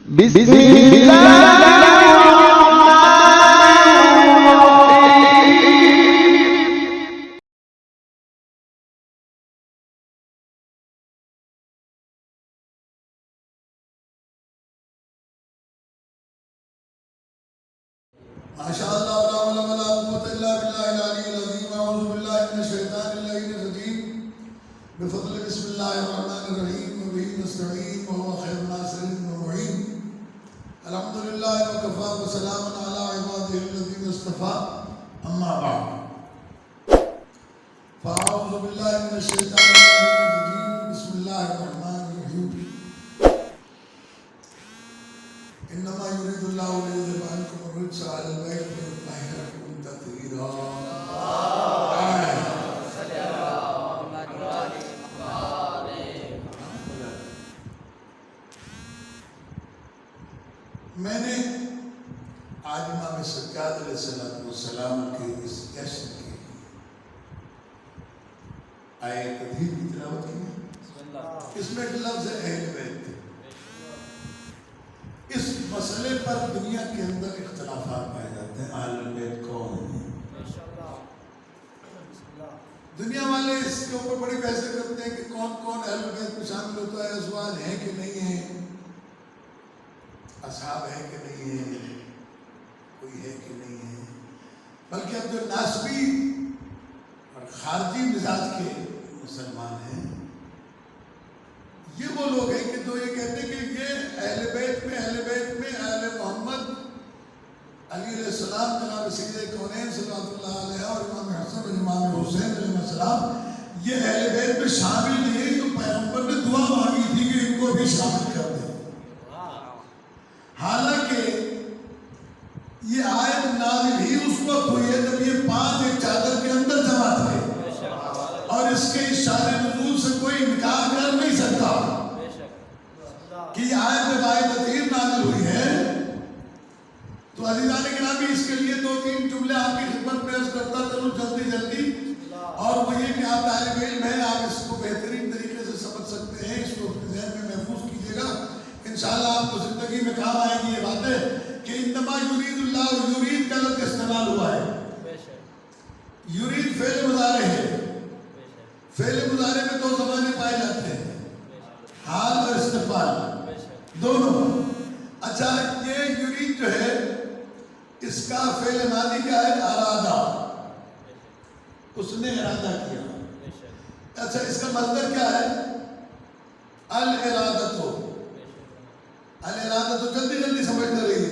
بسم اللہ ماشاء اللہ ولا حول ولا قوة الا باللہ العلی العظیم اعوذ باللہ من الشیطان اللعین الرجیم بفضل بسم اللہ الرحمن الرحیم وبہ نستعین وهو خیر الناصر ومعین الحمدللہ وکفی وسلام علی عبادہ الذین اصطفی اما بعد فاعوذ باللہ من الشیطان الرجیم بسم اللہ الرحمن الرحیم انما يريد الله ليذهب عنكم الرجس على البيت ويطهركم تطهيرا میں نے آج امام سجاد علیہ السلام کے اس جشن کی آیت تطہیر کی تلاوت کی. اس میں ایک لفظ ہے اہل بیت. اس مسئلے پر دنیا کے اندر اختلافات پائے جاتے ہیں. اہل بیت کون ہیں؟ دنیا والے اس کے اوپر بڑی بحثیں کرتے ہیں کہ کون کون اہل بیت میں شامل ہوتا ہے. ازواج ہیں کہ نہیں ہیں, اصحاب ہیں کہ نہیں ہیں, کوئی ہے کہ نہیں ہے. بلکہ اب جو ناسبی اور خارجی مزاج کے مسلمان ہیں یہ وہ لوگ ہیں کہ جو یہ کہتے ہیں کہ یہ اہل بیت میں اہل محمد علی علیہ السلام جناب سید کونین صلی اللہ علیہ اور امام حسن اور امام حسین علیہ السلام یہ اہل بیت میں شامل نہیں ہیں. تو پیغمبر نے دعا مانگی تھی کہ ان کو بھی شامل کر دیں. حالانکہ یہ آیت نازل ہی اس وقت ہوئی ہے جب یہ پانچ ایک چادر کے اندر جمع تھے اور اس کے اشارے نزول سے کوئی انکار کر نہیں سکتا کہ یہ آیت جب آیت تطہیر نازل ہوئی ہے. تو عزیزان گرامی اس کے لیے دو تین جملے آپ کی خدمت میں عرض کرتا چلوں جلدی اور وہ یہ کہ آپ طالب علم ہیں, آپ اس کو بہترین طریقے سے سمجھ سکتے ہیں. اس کو اپنے ذہن میں محفوظ کیجیے گا, انشاءاللہ آپ کو زندگی میں کام آئے گی یہ باتیں کہ انما یرید اللہ. یرید کا لفظ استعمال ہوا ہے. یرید فعل مضارع ہے. فعل مضارع میں دو زمانے پائے جاتے ہیں, حال اور استقبال دونوں. اچھا یہ یرید جو ہے اس کا فعل ماضی کیا ہے؟ ارادہ. اس نے ارادہ کیا. اچھا اس کا مصدر کیا ہے؟ الارادۃ. الارادۃ جلدی سمجھتے رہیے.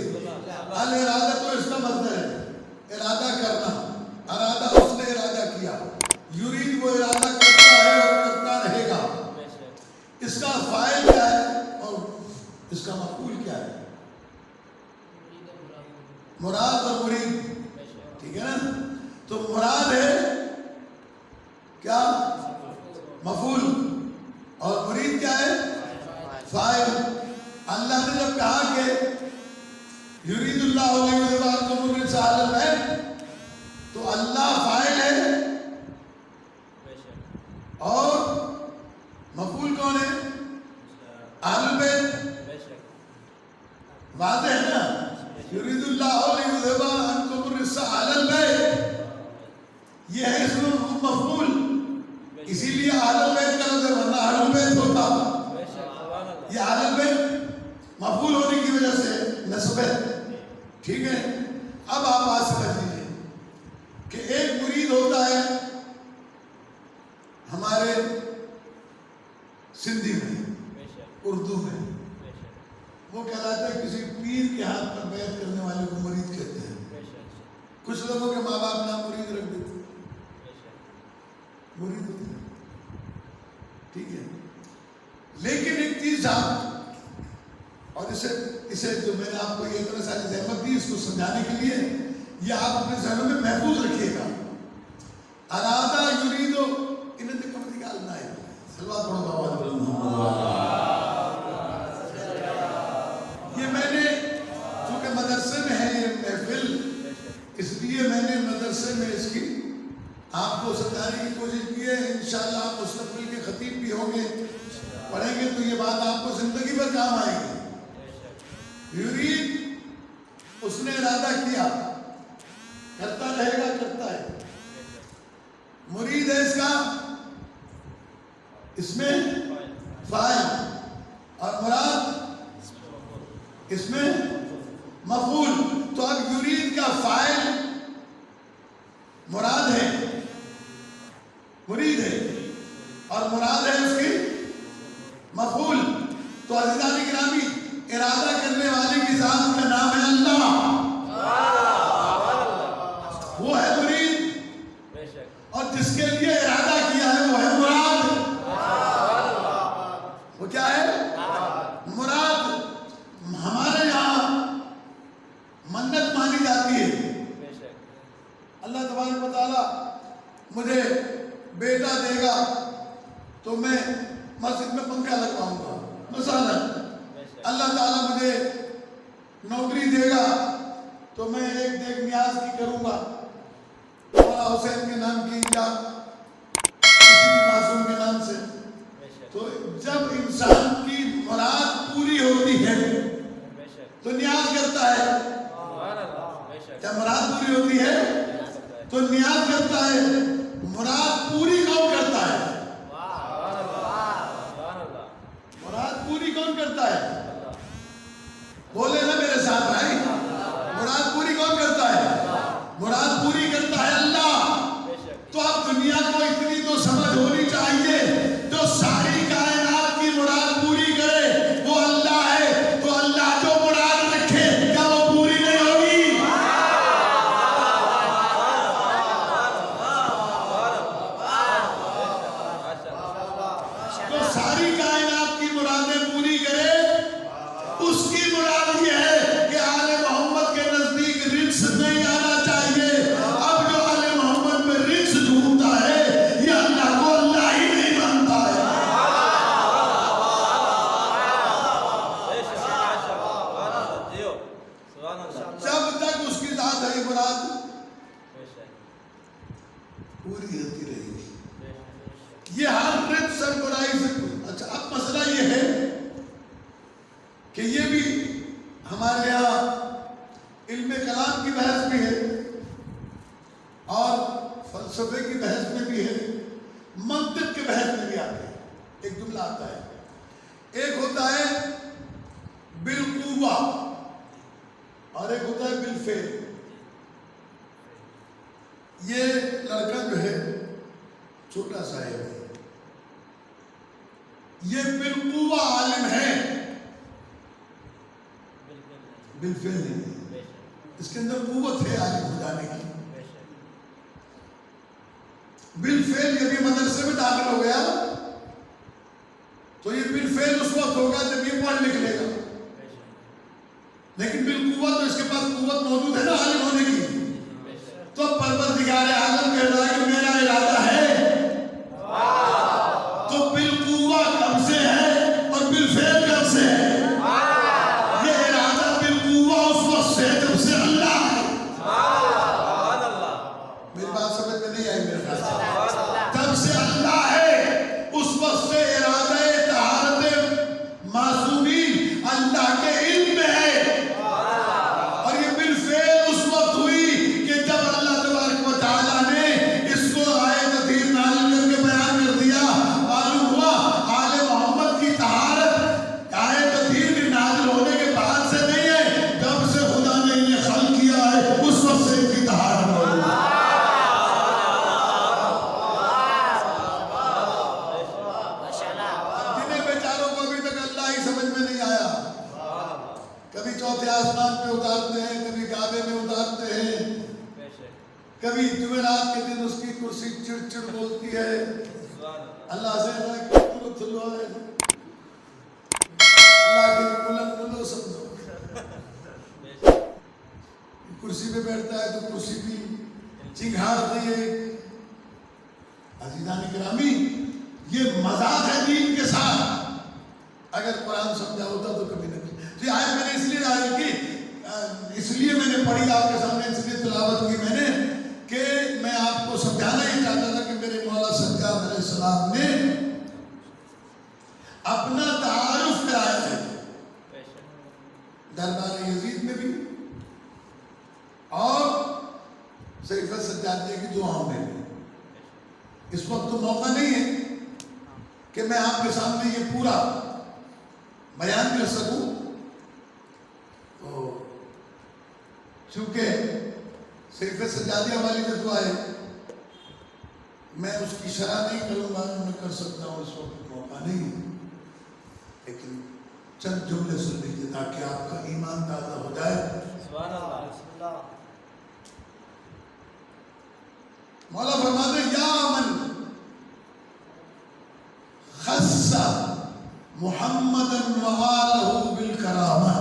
الارادۃ اس کا مصدر ہے ارادہ کرنا. ارادہ اس نے ارادہ کیا. یرید وہ ارادہ کرتا ہے اور کرتا رہے گا. اس کا فاعل کیا ہے اور اس کا مفعول کیا ہے؟ مراد اور مرید. ٹھیک ہے نا. تو مراد ہے کیا؟ مفعول. اور مرید کیا ہے؟ فاعل. اللہ نے جب کہا کہ یرید اللہ لیذهب عنکم الرجس اہل البیت تو اللہ فاعل ہے اور مفعول کون ہے؟ اہل البیت. واضح ہے نا. یرید اللہ لیذهب عنکم الرجس اہل البیت یہ ہے اسم مفعول. اسی لیے اہل البیت کا لفظ ورنہ اہل البیت ہوتا. یہ اہل البیت مفعول ہونے کی وجہ سے نسب ہے. ٹھیک ہے. اب آپ بات سمجھ لیجیے کہ ایک مرید ہوتا ہے ہمارے سندھی میں, اردو میں وہ کہلاتا ہے کسی پیر کے ہاتھ پر بیعت کرنے والے کو مرید کہتے ہیں. کچھ لوگوں کے ماں باپ نام مرید رکھ دیتے ہیں, مرید ہوتے ہیں. ٹھیک ہے. لیکن ایک چیز آپ اور اسے جو میں نے آپ کو یہ اتنا ساری زحمت دی اس کو سمجھانے کے لیے یہ آپ اپنے ذہنوں میں محفوظ رکھیے گا. ارادہ یریدو انہیں دیکھو مجھے گال نہ ہے. سلوات پڑھو بابا یہ میں نے چونکہ مدرسے میں ہے یہ محفل اس لیے میں نے مدرسے میں اس کی آپ کو سمجھانے کی کوشش کی ہے. انشاءاللہ آپ مستقبل کے خطیب بھی ہوں گے, پڑھیں گے تو یہ بات آپ کو زندگی بھر کام آئے گی. یرید اس نے ارادہ کیا، کرتا رہے گا، کرتا ہے. مرید ہے اس کا، اس میں فاعل، اور مراد اس میں مفعول. تو اب یرید کا فاعل مراد ہے، مرید ہے، اور مراد ہے اس کی مفعول. تو عزیزان گرامی، ارادہ کرنے والے کی ذات کا نام ہے اللہ، وہ ہے مرید، اور جس کے لیے ارادہ کیا ہے وہ ہے مراد. وہ کیا ہے؟ مراد. ہمارے یہاں منت مانی جاتی ہے، اللہ تبارک و تعالیٰ مجھے بیٹا دے گا تو میں مسجد میں پنکھا لگواؤں گا. مثلا اللہ تعالیٰ مجھے نوکری دے گا تو میں ایک دیکھ نیاز کی کروں گا، مولا حسین کے نام کی یا کسی بھی معصوم کے نام سے. تو جب انسان کی مراد پوری ہوتی ہے تو نیاز کرتا ہے. جب مراد پوری ہوتی ہے تو نیاز کرتا ہے. مراد پوری کون کرتا ہے؟ مراد پوری کون کرتا ہے؟ بولے نا میرے ساتھ بھائی، مراد پوری کون کرتا ہے؟ مراد پوری کرتا ہے اللہ. تو اب دنیا کو اتنی تو سمجھ ہونی چاہیے، جو ساری کائنات کی مراد پوری کرے وہ اللہ ہے. تو اللہ جو مراد رکھے کیا وہ پوری نہیں ہوگی؟ جو ساری کائنات کی مرادیں پوری کرے اس کی مراد یہ ہے کہ آل محمد کے نزدیک رجس نہیں آنا چاہیے. اب جو آل محمد میں رجس ڈھونڈتا ہے یہ اللہ کو اللہ ہی نہیں مانتا ہے. جب تک اس کی ذات ہے مراد پوری ہوتی رہے گی. یہ ہر رجس اور برائی سے. اچھا اب مسئلہ یہ ہے کہ یہ بھی ہمارے یہاں علم کلام کی بحث بھی ہے اور فلسفے کی بحث میں بھی ہے، منطق کے بحث میں بھی آتے ہیں. ایک جملہ آتا ہے، ایک ہوتا ہے بالقوہ اور ایک ہوتا ہے بالفعل. یہ لڑکا جو ہے چھوٹا سا ہے، یہ بالقوہ عالم ہے، بالفعل نہیں. اس کے اندر قوت ہے عالم ہو جانے کی. بالفعل یہ بھی مدرسے میں داخل ہو گیا تو یہ بالفعل اس وقت ہوگا جب یہ پڑھ لکھ لے گا. لیکن بالقوت تو اس کے پاس قوت موجود ہے نا عالم ہونے کی. تو پروردگار عالم کہہ رہا ہے کہ میرا ارادہ ہے. تو بالقوہ کب سے ہے اور بالفعل کب سے ہے؟ یہ ارادہ بالقوہ اس وقت سے جب سے اللہ ہے. میری بات سمجھ میں نہیں آئی میرے خیال سے. جب سے اللہ ہے اس وقت سے ارادہ طہارت معصومین اللہ کے علم میں ہے. اور یہ بالفعل اس وقت ہوئی کہ جب اللہ تبارک و تعالیٰ نے اس کو آیت عظیم نازل کر کے بیان کر دیا. معلوم ہوا آل محمد کی طہارت آیت عظیم نازل ہونے کے بعد سے نہیں ہے، جب سے خدا نے انہیں خلق کیا ہے اس وقت سے ان کی طہارت موجود ہے. جنہیں بیچاروں کو ابھی تک اللہ ہی سمجھ میں نہیں آیا، کبھی چوتھے آسمان پہ اتارتے ہیں، کبھی کعبے میں اتارتے ہیں، کبھی جمعرات کے دن اس کی کرسی چڑ چڑ بولتی ہے. اللہ سے اللہ کے بلند بولو سمجھو. کرسی پہ بیٹھتا ہے تو کرسی بھی چنگھاڑتی ہے. عزیزان گرامی، یہ مذاق ہے دین کے ساتھ. اگر قرآن سمجھا ہوتا تو کبھی نہ کبھی. آج میں نے اس لیے ظاہر کی، اس لیے میں نے پڑھی آپ کے سامنے، اس لیے تلاوت کی میں نے کہ میں آپ کو سمجھانا ہی چاہتا تھا کہ میرے مولا سجاد علیہ السلام نے اپنا تعارف کرایا ہے دربار سیف سجادیہ کی دعاؤں میں اس وقت تو موقع نہیں ہے کہ میں آپ کے سامنے یہ پورا بیان کر سکوں، تو چونکہ سیف سجادیہ والی جو دعا ہے میں اس کی شرح نہیں کروں گا، میں کر سکتا ہوں، اس وقت موقع نہیں ہے، لیکن چند جملے سن لیجیے تاکہ آپ کا ایمان تازہ ہو جائے۔ سبحان اللہ۔ مولا فرماتے ہیں یا من خص محمدا وآلہ بالکرامہ،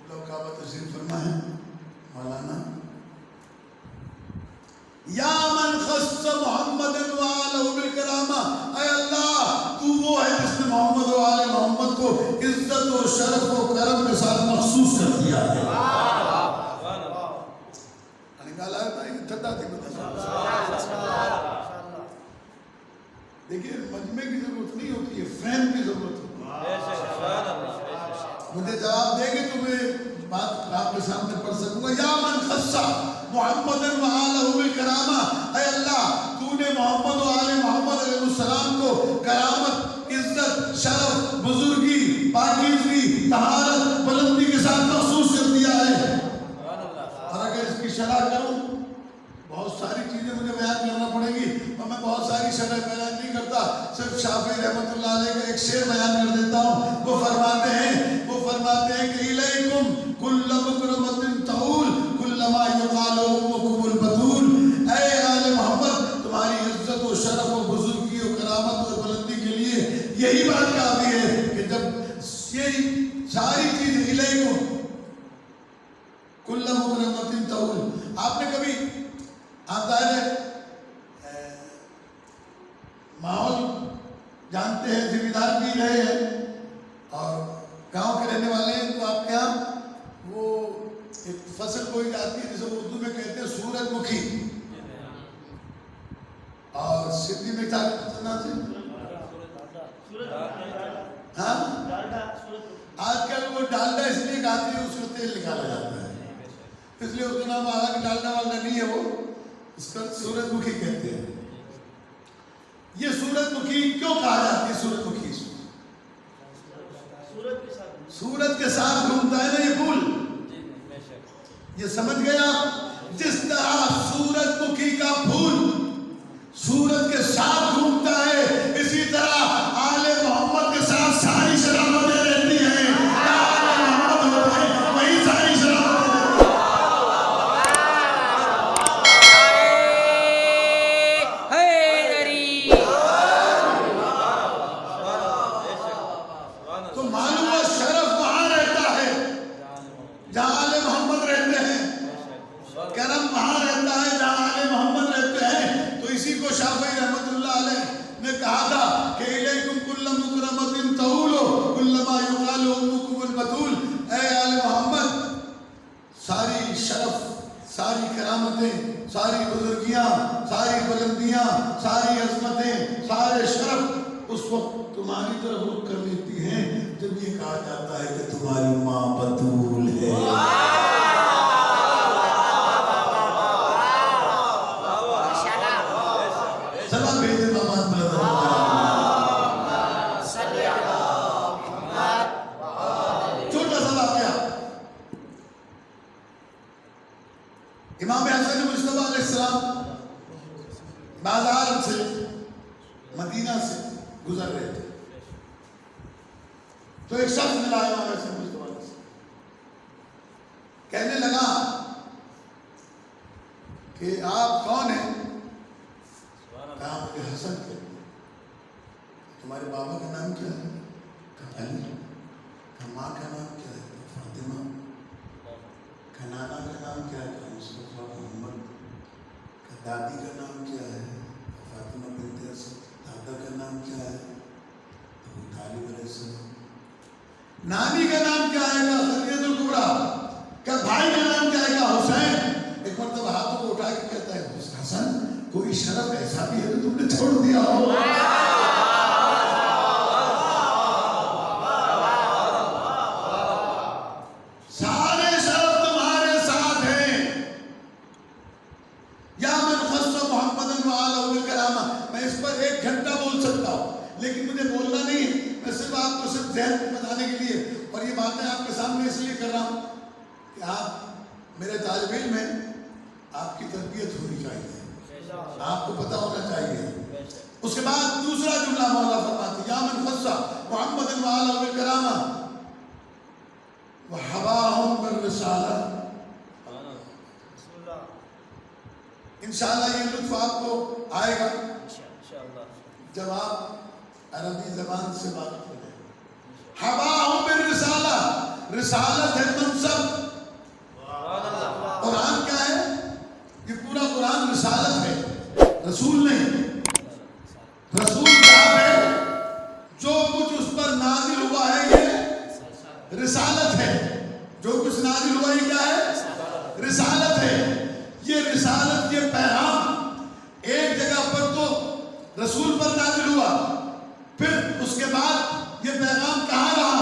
لوگ کعبہ تشریف فرما ہے مولانا، یا من خص محمدا وآلہ بالکرامہ، اے اللہ تو وہ ہے جس نے محمد و آل محمد کو عزت و شرف و کرم کے ساتھ مخصوص کر دیا ہے۔ دیکھیے مجمع کی ضرورت نہیں ہوتی ہے، فریم کی ضرورت ہوتی ہے۔ مجھے جواب دے گے تو میں بات آپ کے سامنے پڑھ سکوں گا۔ یا من خص محمد و آلہ بالکرامہ، اے اللہ تو نے محمد و آل محمد علیہ السلام کو کرامت، عزت، شرف، بزرگی، پاکیزگی، طہارت، بلندی کے ساتھ مخصوص کر دیا ہے۔ اور اگر اس کی شرح کروں بہت ساری چیزیں مجھے بیان کرنا پڑے گی، اور میں بہت ساری شرح بیان نہیں کرتا، صرف شافعی رحمۃ اللہ علیہ کا ایک شعر بیان کر دیتا ہوں۔ وہ فرماتے ہیں کہ الیکم کل مکرمۃ تعول کلما یقال امکم البتول، اے آل محمد تمہاری عزت و شرف و بزرگی و کرامت اور بلندی کے لیے یہی بات کافی ہے کہ جب یہ ساری چیز الیکم کل مکرمۃ تعول، آپ نے کبھی، آپ ظاہر ہے ماحول جانتے ہیں، ذمہ دار بھی رہے ہیں اور گاؤں کے رہنے والے ہیں، تو آپ کے یہاں وہ ایک فصل بوئی جاتی ہے جسے اردو میں کہتے ہیں سورج مکھی، اور سندھی میں کیا کہتے ہیں؟ ہاں آج کل وہ ڈالڈا اس لیے کہتے ہیں، اس کو تیل نکالا جاتا ہے، اس لیے اس کا نام حالانکہ ڈالڈا والڈا نہیں ہے، وہ اس کا سورج مکھی کہتے ہیں۔ یہ سورج مکھی کیوں کہا جاتی ہے؟ سورج مکھی سورج کے ساتھ گھومتا ہے نا یہ پھول، یہ سمجھ گیا؟ جس طرح سورج مکھی کا پھول سورج کے ساتھ گھومتا ہے، اسی طرح آل محمد کے ساتھ ساری شرافتیں رہتی ہیں، آل محمد ہوتے ہیں وہی ساری شرافتیں تو معلوم ہے شرف وہاں رہتا ہے جہاں آل محمد رہتے ہیں، کرم وہاں رہتا ہے جہاں آل محمد رہتے ہیں۔ تو اسی کو شافعی رحمۃ اللہ علیہ نے کہا تھا کہ الیکم کل مکرمۃ تعول کلما یقال امکم البتول، اے آل محمد ساری شرف، ساری کرامتیں، ساری بزرگیاں، ساری بلندیاں، ساری عظمتیں، سارے شرف اس وقت تمہاری طرف رخ کر لیتی ہیں جب یہ کہا جاتا ہے کہ تمہاری ماں بتول ہے۔ سلام بھیجے محمد چھوٹا سا واقعہ، امام حسن مجتبیٰ علیہ السلام بازار سے مدینہ سے گزر رہے تھے، تو ایک شخص ملا امام حسن مجتبیٰ علیہ السلام، کہنے لگا کہ آپ کون ہیں؟ کہا مجھے حسن کہتے ہیں۔ تمہارے بابا کا نام کیا ہے؟ کہا علی۔ کہا ماں کا نام کیا ہے؟ فاطمہ۔ کہا نانا کا نام کیا ہے؟ کہا مصطفیٰ محمد۔ کہا دادی کا نام کیا ہے؟ فاطمہ بنت اسد۔ دادا کا نام کیا ہے؟ ابو طالب علیہ السلام۔ نانی کا نام کیا ہے؟ کہا خدیجہ الکبریٰ۔ کہا بھائی کا نام کیا ہے؟ کہا حسین۔ ایک مرتبہ ہاتھوں کو اٹھا کے کہتا ہے حسن کوئی شرف ایسا بھی ہے تو تم نے چھوڑ دیا ہو؟ سارے 1 گھنٹہ بول سکتا ہوں، لیکن مجھے بولنا نہیں ہے، میں صرف آپ کو صرف ذہن بتانے کے لیے، اور یہ باتیں آپ کے سامنے اس لیے کر رہا ہوں کہ آپ میرے طالب علم ہیں، آپ کی تربیت ہونی چاہیے، آپ کو پتہ ہونا چاہیے۔ اس کے بعد دوسرا جملہ مولا فرماتے یا من خص محمد وآلہ بالکرامہ وحباہم بالرسالہ۔ انشاءاللہ یہ لطف آپ کو آئے گا جب آپ عربی زبان سے بات کریں۔ حباہم بالرسالہ، رسالت ہے منصب۔ قرآن کیا ہے؟ یہ پورا قرآن رسالت ہے، رسول نہیں۔ رسول کیا ہے؟ جو کچھ اس پر نازل ہوا ہے یہ رسالت ہے، جو کچھ نازل ہوا ہے کیا ہے؟ رسالت ہے۔ یہ رسالت، یہ پیغام ایک جگہ پر تو رسول پر نازل ہوا، پھر اس کے بعد یہ پیغام کہاں رہا؟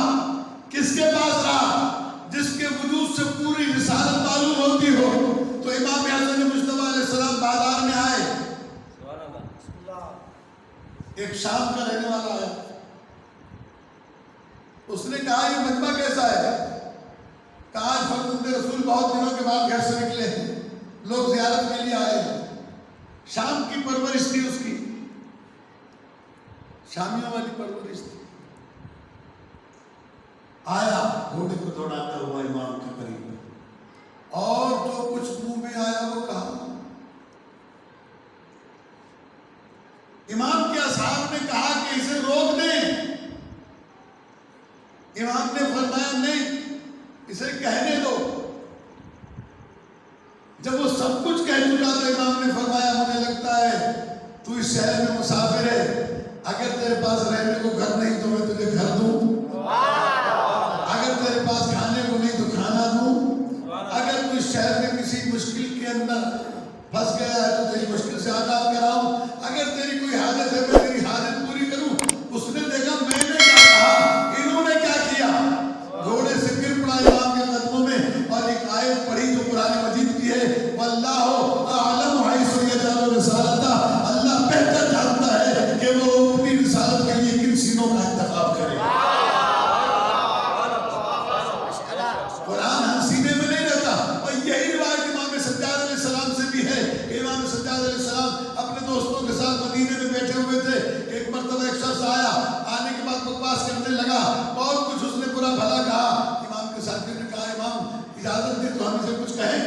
کس کے پاس رہا؟ جس کے وجود سے پوری رسالت معلوم ہوتی ہو۔ تو امام حسن مجتبیٰ علیہ السلام بازار میں آئے، ایک شام کا رہنے والا آیا، اس نے کہا یہ مجمع کیسا ہے؟ کہا آج فرزند رسول بہت دنوں کے بعد گھر سے نکلے ہیں، لوگ زیارت کے لیے آئے ہیں۔ شام کی پرورش تھی اس کی، شامیوں والی پرورش تھی۔ آیا گھوڑے کو دوڑاتا ہوا امام کے قریب، اور جو کچھ منہ میں آیا وہ کہا۔ امام کے اصحاب نے کہا کہ اسے روک دیں، امام نے فرمایا نہیں، اسے کہنے دو۔ جب وہ سب کچھ کہہ چکا تو امام نے فرمایا مجھے لگتا ہے تو اس شہر میں مسافر ہے، اگر تیرے پاس رہنے کو گھر نہیں تو میں تجھے گھر دوں، اگر تیرے پاس کھانے کو نہیں تو کھانا دوں، اگر تو اس شہر میں کسی مشکل کے اندر پھنس گیا ہے تو تیری مشکل سے آزاد کراؤں، اگر تیری کوئی حاجت ہے میں تیری حاجت پوری کروں۔ اس نے دیکھا میں نے کیا کہا، انہوں نے کیا کیا، گھوڑے سے گر پڑا امام کے قدموں میں، اور ایک آیت پڑھی جو قرآن مجید کی ہے، واللہ اعلم حیث یجعل رسالتہ، اللہ بہتر جانتا ہے کہ وہ اپنی رسالت کے لیے کن سینوں کا انتخاب کرے۔ قرآن ہم سینے میں نہیں رہتا، اور یہی روایت امام سجاد علیہ السلام سے بھی ہے کہ امام سجاد علیہ السلام اپنے دوستوں کے ساتھ مدینے میں بیٹھے ہوئے تھے کہ ایک مرتبہ ایک شخص آیا، آنے کے بعد بکواس کرنے لگا، بہت کچھ اس نے برا بھلا کہا۔ امام کے ساتھیوں نے کہا امام اجازت دے تو ہم اسے کچھ کہیں؟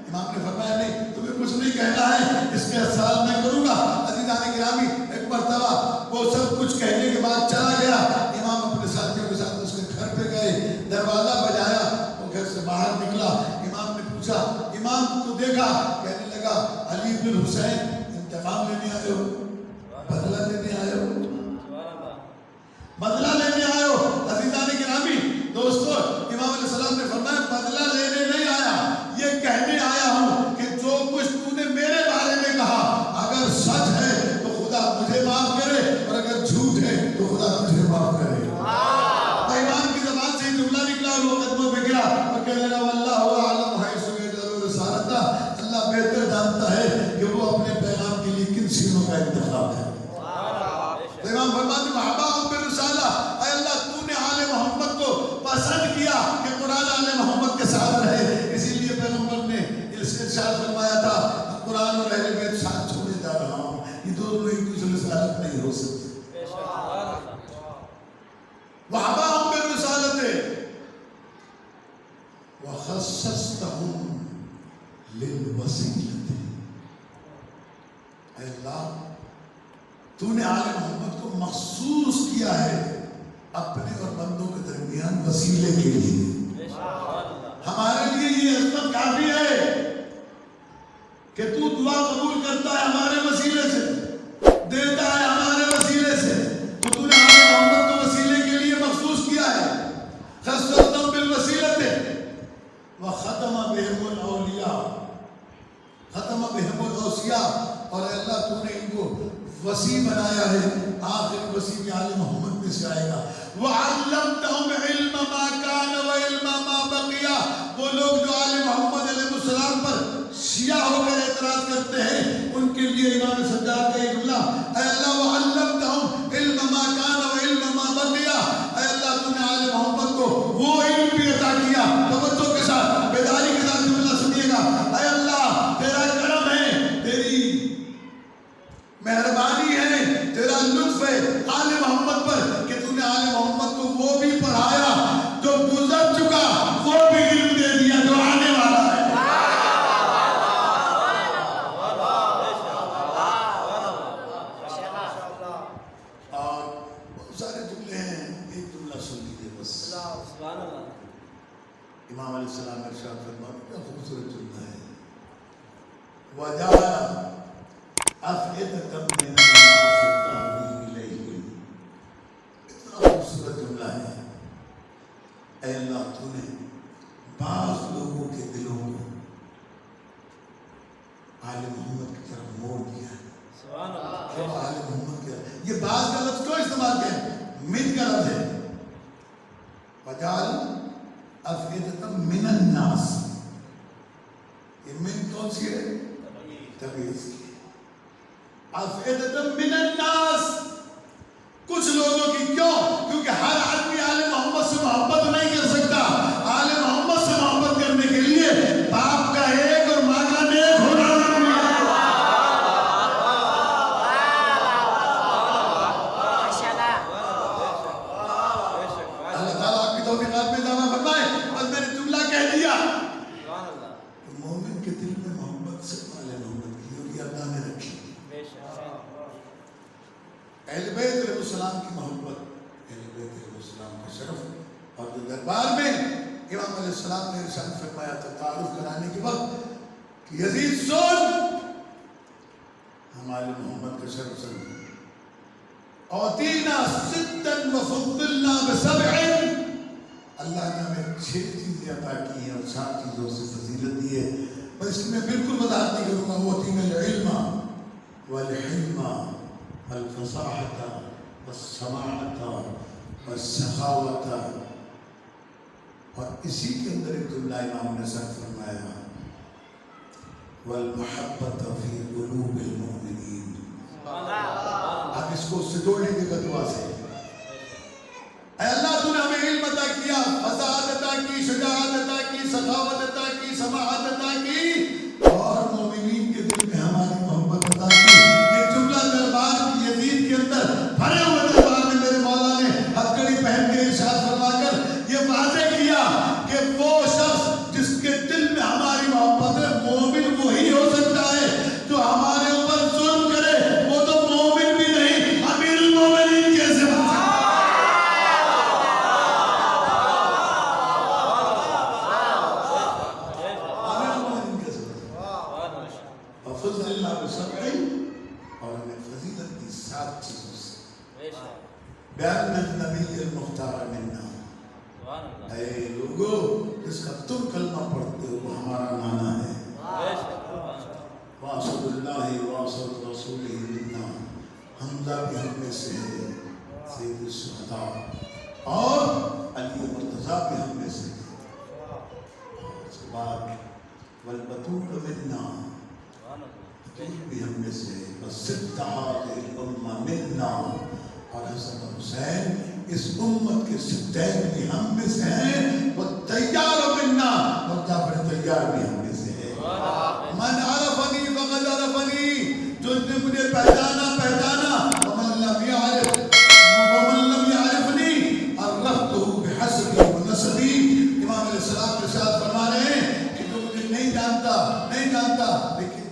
امام نے فرمایا نہیں، تمہیں کچھ نہیں کہنا ہے، اس کے اثرات میں کروں گا۔ عزیزان گرامی، ایک مرتبہ وہ سب کچھ کہنے کے بعد چلا گیا، امام اپنے ساتھیوں کے ساتھ اس کے گھر پہ گئے، دروازہ بجایا، وہ گھر سے باہر نکلا، امام نے پوچھا، امام کو دیکھا، کہنے لگا علی بن حسین انتقام لینے آئے ہو، بدلہ لینے آئے ہو، بدلہ لینے آئے ہو۔ عزیزان گرامی دوستو، امام علیہ السلام نے فرمایا بدلہ لینے نہیں آیا، یہ کہنے آیا ہوں کہ جو کچھ تو نے میرے بارے میں کہا اگر سچ ہے تو خدا مجھے معاف کرے، اور اگر جھوٹ ہے تو خدا تجھے معاف کرے۔ تو امام کی زبان سے جملہ نکلا اور وہ قدموں پہ گرا اور کہنے لگا واللہ اعلم حیث یجعل رسالتہ، اللہ بہتر جانتا ہے کہ وہ اپنے پیغام کے لیے کن سینوں کا انتخاب ہے۔ تو امام فرماتے ہیں حباہم بالرسالہ، اے اللہ تو نے آل محمد کو پسند کیا کہ قرآن آل محمد کے ساتھ رہے، اسی لیے پیغمبر نے ارشاد فرمایا تھا قرآن اور اہل بیت ساتھ چھوڑے جا رہا ہوں، یہ دونوں ایک دوسرے سے الگ نہیں ہو سکتے۔ وحباہم بالرسالۃ وخصصتہم للوسیلۃ، اے اللہ تو نے آل محمد کو مخصوص کیا ہے اپنے اور بندوں کے درمیان وسیلے کے لیے۔ ہمارے لیے یہ عظمت کافی ہے کہ تو دعا قبول کرتا ہے ہمارے وسیلے سے، دیتا ہے ہمارے وسیلے سے، تو نے آل محمد کو وسیلے کے لیے مخصوص کیا ہے۔ خصصتہم بالوسیلۃ وختم بہم الاولیاء، ختم بہم الاوصیاء، اور اے اللہ تو نے ان کو وسیع بنایا ہے، آخر وسیع بھی آل محمد میں سے آئے گا۔ وَعَلَّمْتَهُمْ عِلْمَ مَا كَانَ وَعِلْمَ مَا بَقِيَ، وہ لوگ جو آل محمد علیہ السلام پر شیعہ ہو کر اعتراض کرتے ہیں ان کے لیے لیے امام سجاد کا یہ جملہ، اے اللہ وعلمتہم علم ما کان و علم ما بقیا، اے اللہ تو نے آل محمد کو وہ علم بھی عطا کیا. توجہ کے ساتھ بیداری کے ساتھ جملہ سنیے گا. اے اللہ تیرا کرم ہے، تیری مہربانی ہے، تیرا لطف ہے آل محمد پر کہ تو نے آل محمد کو وہ بھی پڑھایا جو گزر چکا، وہ بھی علم دے دیا جو آنے والا ہے. اور بہت سارے جملے ہیں، ایک جملہ سن لیجیے بس. امام علیہ السلام ارشاد فرماتے کیا خوبصورت جملہ ہے، وَجَعَلَ أَفْئِدَةً مِّنَ النَّاسِ تَهْوِي إِلَيْهِمْ. اتنا خوبصورت جملہ ہے. اے اللہ تو نے بعض لوگوں کے دلوں کو آل محمد کی طرف موڑ دیا ہے. آل محمد کے یہ بعض کا لفظ کیوں استعمال کیا ہے؟ من کا لفظ ہے. وَجَعَلَ أَفْئِدَةً مِّنَ النَّاسِ. یہ من کون سی ہے؟ تمیز کی. أَفْئِدَةً مِّنَ النَّاسِ کچھ لوگوں کی. کیوں؟ کیونکہ ہر آدمی آل محمد سے محبت نہیں کر سکتا. آل محمد سے محبت کرنے کے لیے باپ کا ایک اور ماں کا نیک ہونا ضروری ہے. اللہ تعالیٰ آپ کی توفیقات میں اضافہ فرمائے. بس میں نے جملہ کہہ دیا کہ مومن کے دل میں محبت سے آل محمد کی اور یہ اللہ نے رکھی. اہل بیت علیہ السلام کی محبت، اہل بیت علیہ السلام کا شرف. اور جو دربار میں امام علیہ السلام نے ارشاد فرمایا تھا تعارف کرانے کے وقت کہ یزید سن، ہم آل محمد کا شرف سن. اعطینا ستا وفضلنا بسبع، اللہ نے ہمیں 6 چیزیں عطا کی ہیں اور 7 چیزوں سے فضیلت دی ہے. اور اس کی میں بالکل وضاحت نہیں کروں گا. اعطینا العلم والحلم والفصاحة والسماعة والسخاوة. اور اسی کے اندر ایک جملہ امام نے سر فرمایا والمحبة في قلوب المؤمنين. آپ اس کو اس سے جوڑ لیں گے دعا سے. اے اللہ تو نے ہمیں علم عطا کیا، فصاحت عطا کی، شجاعت عطا کی، سخاوت عطا کی، سماحت عطا کی، اور مومنین کے دل میں ہماری محبت عطا کی. یہ جملہ دربار کی یزید کے اندر بھرے ہوئے دربار میں میرے مولا نے ہتھکڑی پہن کے ارشاد فرما کر یہ واضح کیا کہ وہ شخص جس کے دل میں ہماری محبت ہے مومن وہی ہو سکتا ہے. جو ہمارے اوپر ظلم کرے وہ تو مومن بھی نہیں، امیر المومنین کیسے بن سکتا ہے؟ فضل اللہ بسبع، اور ہمیں فضیلت دی 7 چیزوں سے. بیان النبی المختار منا. اے لوگو جس کا تم کلمہ پڑھتے ہو وہ ہمارا نانا ہے. واسد اللہ واسد رسولہ منا. حمزہ بھی ہم میں سے ہے، سید الشہداء. اور علی مرتضیٰ بھی ہم میں سے ہے. والبطول منا، بھی ہم میں سے. منا. اور حسن حسین اس امت کے صدیق بھی ہم میں سے ہیں. والطیار منا، اور جعفر طیار بھی ہم میں سے ہے. من عرفنی فقد عرفنی، جو نے مجھے پہچانا پہچانا. ومن لم يعرفنی عرفتہ بحسبی ونسبی. امام علیہ السلام کے ساتھ فرما رہے ہیں کہ جو مجھے نہیں جانتا لیکن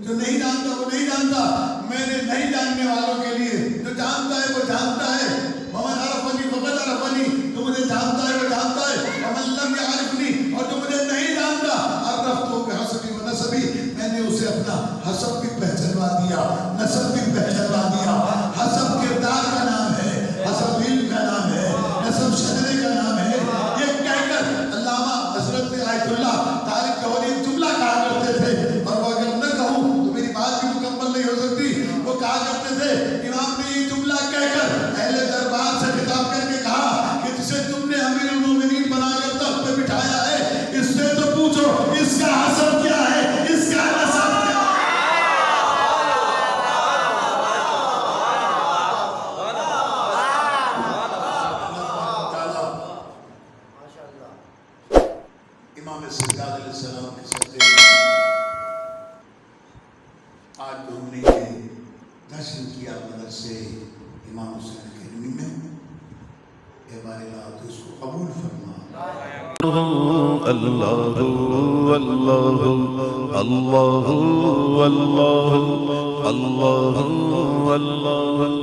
جو نہیں جانتا وہ نہیں جانتا. میں نے نہیں جاننے والوں کے لیے جو جانتا ہے وہ جانتا ہے. ومن عرفنی فقد عرفنی، جو مجھے جانتا ہے وہ جانتا ہے. ومن لم يعرفنی، اور جو مجھے نہیں جانتا عرفتہ بحسبی ونسبی، میں نے اسے اپنا حسب بھی پہچانوا دیا، سجاد علیہ السلام کے صدقے میں آج تو ہم نے یہ جشن کیا مدرسے امام حسین اکیڈمی میں، اے بار الہ تو اس کو قبول فرما۔ اللہ اللہ اللہ اللہ اللہ اللہ